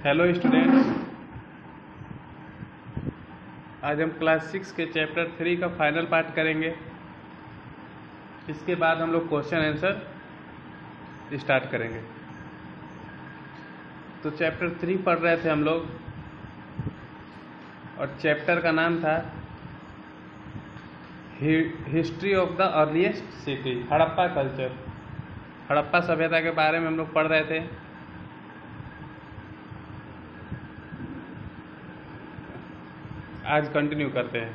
Hello students, आज हम class 6 के चैप्टर 3 का फाइनल पार्ट करेंगे। इसके बाद हम लोग क्वेश्चन आंसर स्टार्ट करेंगे। तो चैप्टर 3 पढ़ रहे थे हम लोग और चैप्टर का नाम था history of the earliest city, Harappa culture. Harappa सभ्यता के बारे में हम लोग पढ़ रहे थे। आज कंटिन्यू करते हैं।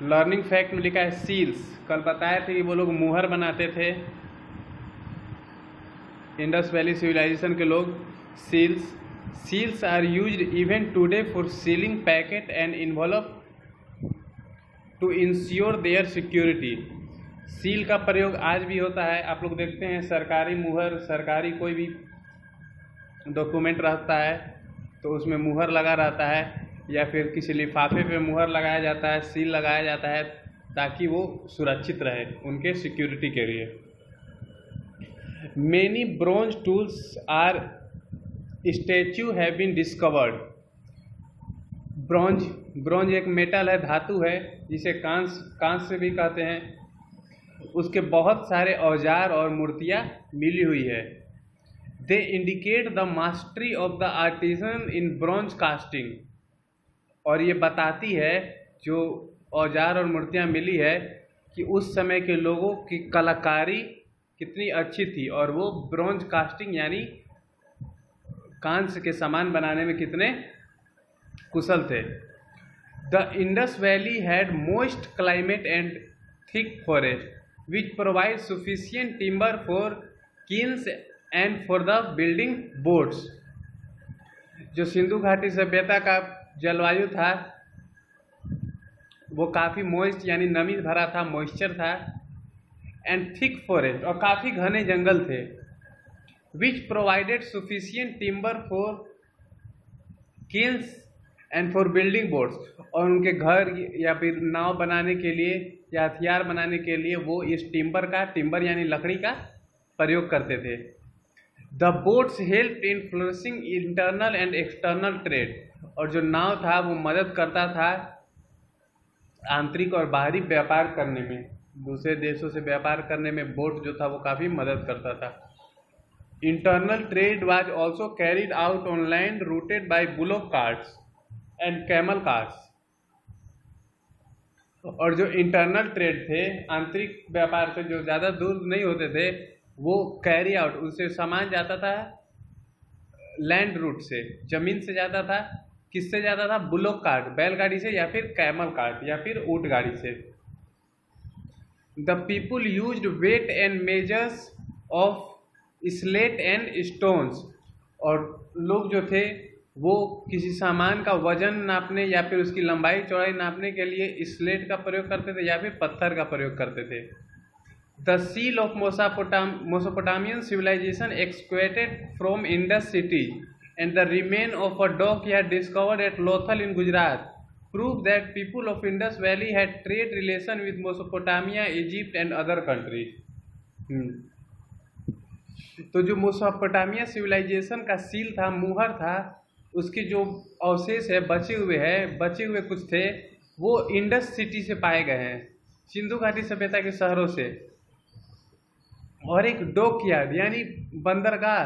लर्निंग फैक्ट में लिखा है सील्स। कल बताए थे कि वो लोग मुहर बनाते थे, इंडस वैली सिविलाइजेशन के लोग। Seals are used even today for sealing packet and involve to ensure their security. Seal का प्रयोग आज भी होता है। आप लोग देखते हैं सरकारी मुहर, सरकारी कोई भी डॉक्यूमेंट रहता है तो उसमें मुहर लगा रहता है, या फिर किसी लिफाफे पे मुहर लगाया जाता है, सील लगाया जाता है ताकि वो सुरक्षित रहे उनके सिक्योरिटी के लिए। Many bronze tools are statue have been discovered. Bronze एक मेटल है, धातु है, जिसे कांस से भी कहते हैं। उसके बहुत सारे औजार और मूर्तियाँ मिली हुई है। They indicate the mastery of the artisan in bronze casting। और ये बताती है, जो औजार और मूर्तियाँ मिली है, कि उस समय के लोगों की कलाकारी कितनी अच्छी थी और वो ब्रॉन्ज कास्टिंग यानी कांस्य के सामान बनाने में कितने कुशल थे। The Indus Valley had moist climate and thick forest which provides sufficient timber for kilns and for the building boards. जो सिंधु घाटी सभ्यता का जलवायु था वो काफ़ी मॉइस्ट यानी नमी भरा था, मॉइस्चर था, एंड थिक फॉरेस्ट और काफ़ी घने जंगल थे। Which provided sufficient timber for kilns and for building boards. और उनके घर या फिर नाव बनाने के लिए या हथियार बनाने के लिए वो इस टिम्बर यानी लकड़ी का प्रयोग करते थे। The boats helped in flourishing internal and external trade। और जो नाव था वो मदद करता था आंतरिक और बाहरी व्यापार करने में, दूसरे देशों से व्यापार करने में बोट जो था वो काफ़ी मदद करता था। Internal trade was also carried out on land routed by bullock carts and camel carts। और जो इंटरनल ट्रेड थे, आंतरिक व्यापार से जो ज़्यादा दूर नहीं होते थे, वो कैरी आउट, उससे सामान जाता था लैंड रूट से, जमीन से जाता था। किससे जाता था? बुलोक कार्ट, बैलगाड़ी से, या फिर कैमल कार्ट, या फिर ऊंट गाड़ी से। The people used weight and measures of slate and stones. और लोग जो थे वो किसी सामान का वजन नापने या फिर उसकी लंबाई चौड़ाई नापने के लिए स्लेट का प्रयोग करते थे या फिर पत्थर का प्रयोग करते थे। The seal of Mesopotamian civilization excavated from Indus city and the remain of a dockyard discovered at Lothal in Gujarat prove that people of Indus Valley had trade relation with Mesopotamia, Egypt and other countries। तो जो Mesopotamia civilisation का seal था, मुहर था, उसके जो अवशेष है, बचे हुए कुछ थे, वो इंडस सिटी से पाए गए हैं, सिंधु घाटी सभ्यता के शहरों से। और एक डॉकयार्ड यानी बंदरगाह,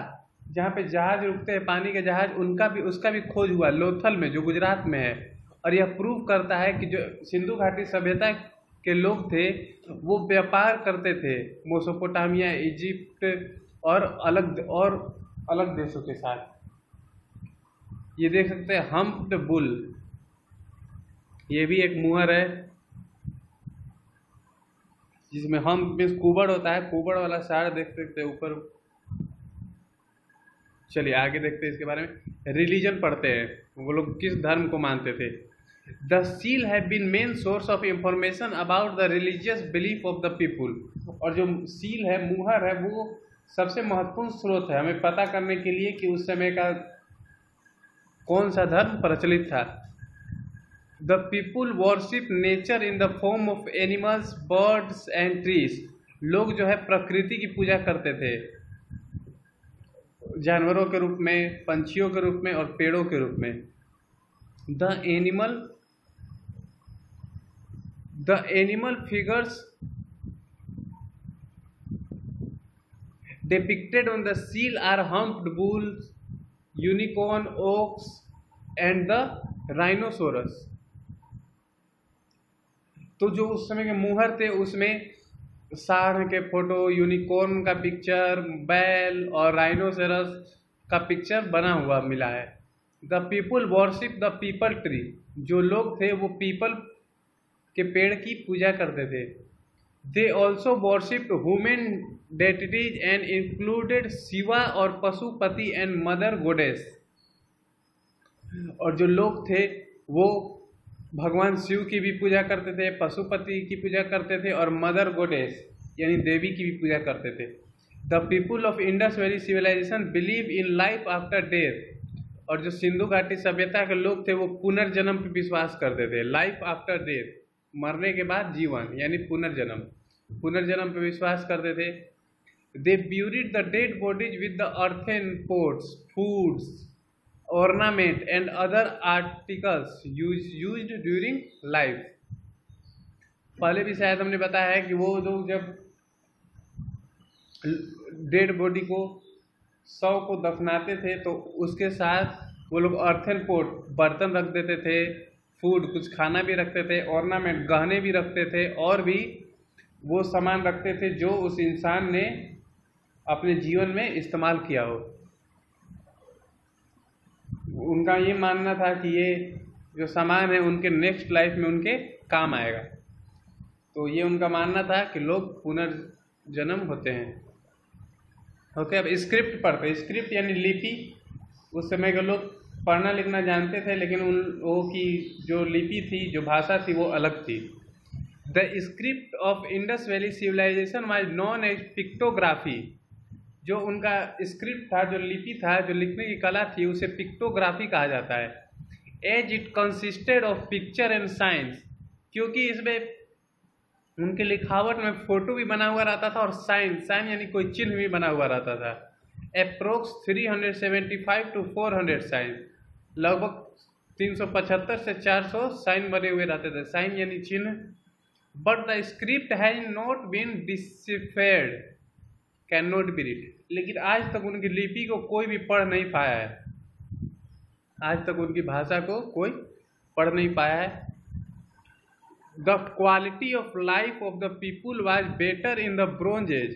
जहाँ पे जहाज रुकते हैं, पानी के जहाज, उसका भी खोज हुआ लोथल में, जो गुजरात में है। और यह प्रूव करता है कि जो सिंधु घाटी सभ्यता के लोग थे वो व्यापार करते थे मेसोपोटामिया, इजिप्ट और अलग देशों के साथ। ये देख सकते हैं हम्प्ड बुल, ये भी एक मुहर है जिसमें हम में कुबड़ होता है, कुबड़ वाला सार देख सकते हैं ऊपर। चलिए आगे देखते हैं इसके बारे में। रिलीजन पढ़ते हैं, वो लोग किस धर्म को मानते थे। The seal have been main source of information about the religious belief of the people. और जो सील है, मुहर है, वो सबसे महत्वपूर्ण स्रोत है हमें पता करने के लिए कि उस समय का कौन सा धर्म प्रचलित था। The people worship nature in the form of animals, birds and trees। लोग जो है प्रकृति की पूजा करते थे, जानवरों के रूप में, पंछियों के रूप में और पेड़ों के रूप में। The animal figures depicted on the seal are humped bulls, unicorn, oaks and the rhinoceros। तो जो उस समय के मुहर थे उसमें सांड के फोटो, यूनिकॉर्न का पिक्चर, बैल और राइनोसेरस का पिक्चर बना हुआ मिला है। The people worship the people tree, जो लोग थे वो पीपल के पेड़ की पूजा करते थे। They also worshipped human deities and included Shiva और पशुपति एंड मदर गोडेस। और जो लोग थे वो भगवान शिव की भी पूजा करते थे, पशुपति की पूजा करते थे और मदर गोडेस यानी देवी की भी पूजा करते थे। The people of Indus valley civilisation believe in life after death. और जो सिंधु घाटी सभ्यता के लोग थे वो पुनर्जन्म पर विश्वास करते थे। लाइफ आफ्टर डेथ, मरने के बाद जीवन यानी पुनर्जन्म, पुनर्जन्म पर विश्वास करते थे। They buried the dead bodies with the earthen pots, foods, ornament and other articles used during life। पहले भी शायद हमने बताया है कि वो लोग जब डेड बॉडी को, शव को दफनाते थे तो उसके साथ वो लोग अर्थन पोट, बर्तन रख देते थे, फूड, कुछ खाना भी रखते थे, ऑर्नामेंट, गहने भी रखते थे और भी वो सामान रखते थे जो उस इंसान ने अपने जीवन में इस्तेमाल किया हो। उनका ये मानना था कि ये जो सामान है उनके नेक्स्ट लाइफ में उनके काम आएगा। तो ये उनका मानना था कि लोग पुनर्जन्म होते हैं। ओके, अब स्क्रिप्ट पढ़ते। स्क्रिप्ट यानी लिपि। उस समय के लोग पढ़ना लिखना जानते थे लेकिन उन लोगों की जो लिपि थी, जो भाषा थी वो अलग थी। The script of Indus valley civilization was known as pictography. जो उनका स्क्रिप्ट था, जो लिपि था, जो लिखने की कला थी, उसे पिक्टोग्राफी कहा जाता है। As it consisted of picture and signs, क्योंकि इसमें उनके लिखावट में फोटो भी बना हुआ रहता था और साइन यानी कोई चिन्ह भी बना हुआ रहता था। अप्रोक्स 375 to 400 साइन, लगभग 375 से 400 साइन बने हुए रहते थे। साइन यानी चिन्ह। But the script has not been deciphered, can not be read. लेकिन आज तक उनकी लिपि को कोई भी पढ़ नहीं पाया है। आज तक उनकी भाषा को कोई पढ़ नहीं पाया है। The quality of life of the people was better in the bronze age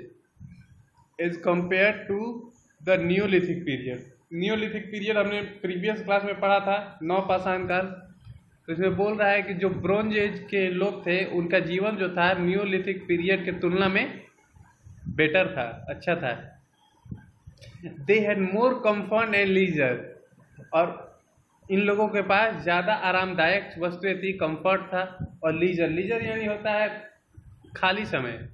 age compare to the neolithic period. Neolithic period हमने प्रीवियस क्लास में पढ़ा था, नवपाषाण काल। तो इसमें बोल रहा है कि जो ब्रोंज एज के लोग थे उनका जीवन जो था न्यूलिथिक पीरियड के तुलना में बेटर था, अच्छा था। They had more comfort and leisure. और इन लोगों के पास ज़्यादा आरामदायक वस्तुएं थी, कंफर्ट था और लीजर। लीजर यानी होता है खाली समय।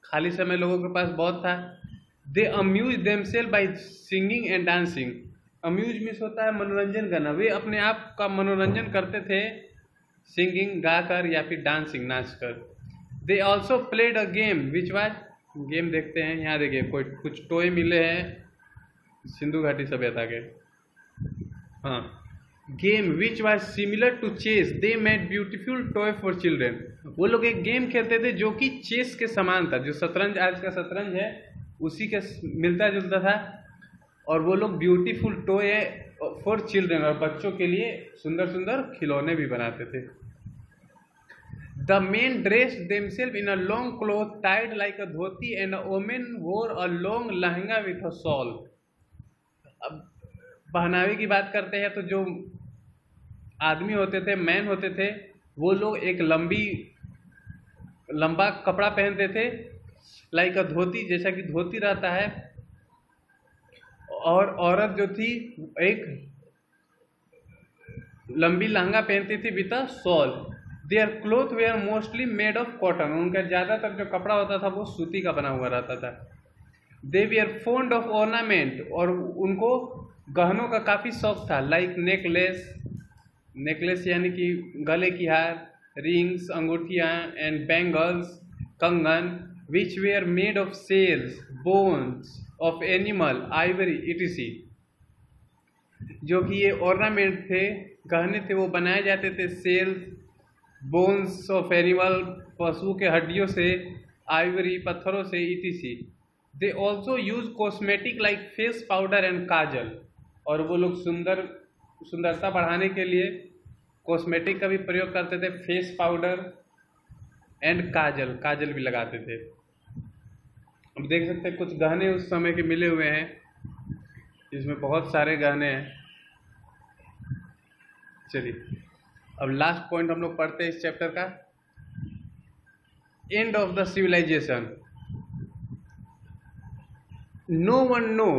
खाली समय लोगों के पास बहुत था। They amuse themselves by singing and dancing. Amuse means होता है मनोरंजन करना। वे अपने आप का मनोरंजन करते थे सिंगिंग, गाकर या फिर डांसिंग, नाच कर। They also played a game which was, game देखते हैं यहाँ, देखिए कोई कुछ टॉय मिले हैं सिंधु घाटी सभ्यता के। हाँ, game which was similar to chess. They made beautiful toy for children. वो लोग एक गेम खेलते थे जो कि चेस के समान था, जो शतरंज, आज का शतरंज है उसी के मिलता जुलता था। और वो लोग ब्यूटीफुल टॉय फॉर चिल्ड्रेन, और बच्चों के लिए सुंदर सुंदर खिलौने भी बनाते थे। The men dressed themselves in a long cloth tied like a dhoti and a woman wore a long lehenga with a shawl। अब पहनावे की बात करते हैं तो जो आदमी होते थे, मैन होते थे, वो लोग एक लंबा कपड़ा पहनते थे, लाइक अ धोती, जैसा कि धोती रहता है। और औरत जो थी एक लंबी लहंगा पहनती थी with a shawl. Their cloth were mostly made of cotton. उनका ज़्यादातर जो कपड़ा होता था वो सूती का बना हुआ रहता था। दे वेयर फोन्ड ऑफ ऑर्नामेंट। और उनको गहनों का काफ़ी शौक था, लाइक नेकलेस, नेकलेस यानी कि गले की हार, रिंग्स, अंगूठियाँ, एंड बैंगल्स, कंगन, which were made of shells, bones of animal ivory etc, जो कि ये ऑर्नामेंट थे, गहने थे, वो बनाए जाते थे सेल्स, बोन्स ऑफ एनिमल, पशु के हड्डियों से, आइवरी पत्थरों से, etc. They also use cosmetic like face powder and kajal, और वो लोग सुंदरता बढ़ाने के लिए कॉस्मेटिक का भी प्रयोग करते थे, फेस पाउडर एंड काजल भी लगाते थे। अब देख सकते हैं कुछ गहने उस समय के मिले हुए हैं, इसमें बहुत सारे गहने हैं। चलिए अब लास्ट पॉइंट हम लोग पढ़ते हैं इस चैप्टर का, end of the civilisation. No one know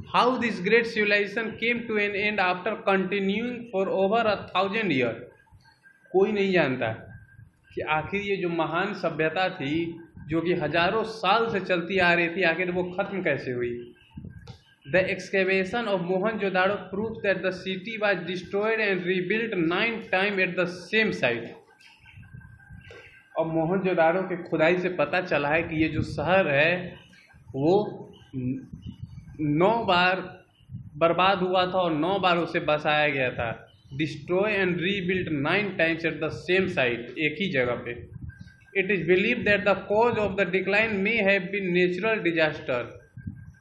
how this great civilisation came to an end after continuing for over 1000 year. कोई नहीं जानता कि आखिर ये जो महान सभ्यता थी, जो कि हजारों साल से चलती आ रही थी, आखिर वो खत्म कैसे हुई। The excavation of Mohenjodaro prove that the city was destroyed and rebuilt 9 time eight the same site. और मोहनजोदाड़ो के खुदाई से पता चला है कि ये जो शहर है वो 9 बार बर्बाद हुआ था और 9 बार उसे बसाया गया था। Destroy and rebuilt 9 times at the same site, एक ही जगह पे। It is believe that the cause of the decline may have been natural disaster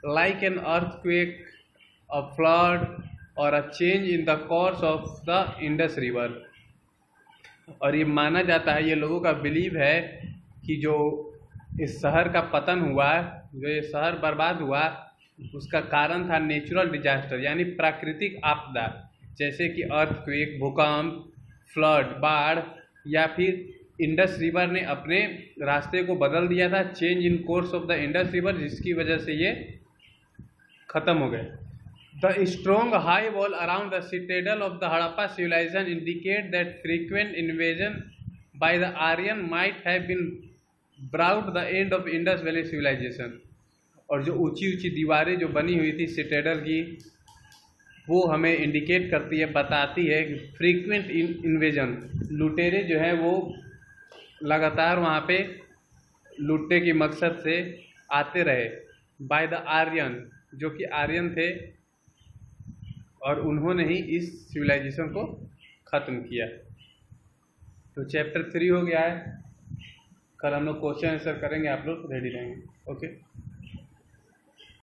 like an earthquake, a flood और a change in the course of the Indus river. और ये माना जाता है, ये लोगों का बिलीव है कि जो इस शहर का पतन हुआ, जो ये शहर बर्बाद हुआ, उसका कारण था नेचुरल डिजास्टर, यानी प्राकृतिक आपदा, जैसे कि अर्थक्वेक, भूकंप, फ्लड, बाढ़, या फिर इंडस रिवर ने अपने रास्ते को बदल दिया था, change in course of the Indus river, जिसकी वजह से ये खत्म हो गए। The strong high wall around the citadel of the Harappa civilisation indicate that frequent invasion by the Aryan might have been brought the end of Indus valley civilisation. और जो ऊंची ऊंची दीवारें जो बनी हुई थी सिटेडल की, वो हमें इंडिकेट करती है, बताती है कि फ्रीक्वेंट इन्वेजन, लुटेरे जो हैं वो लगातार वहाँ पे लूटने की मकसद से आते रहे। बाय द आर्यन, जो कि आर्यन थे, और उन्होंने ही इस सिविलाइजेशन को ख़त्म किया। तो चैप्टर 3 हो गया है। कल हम लोग क्वेश्चन आंसर करेंगे, आप लोग रेडी रहेंगे। ओके।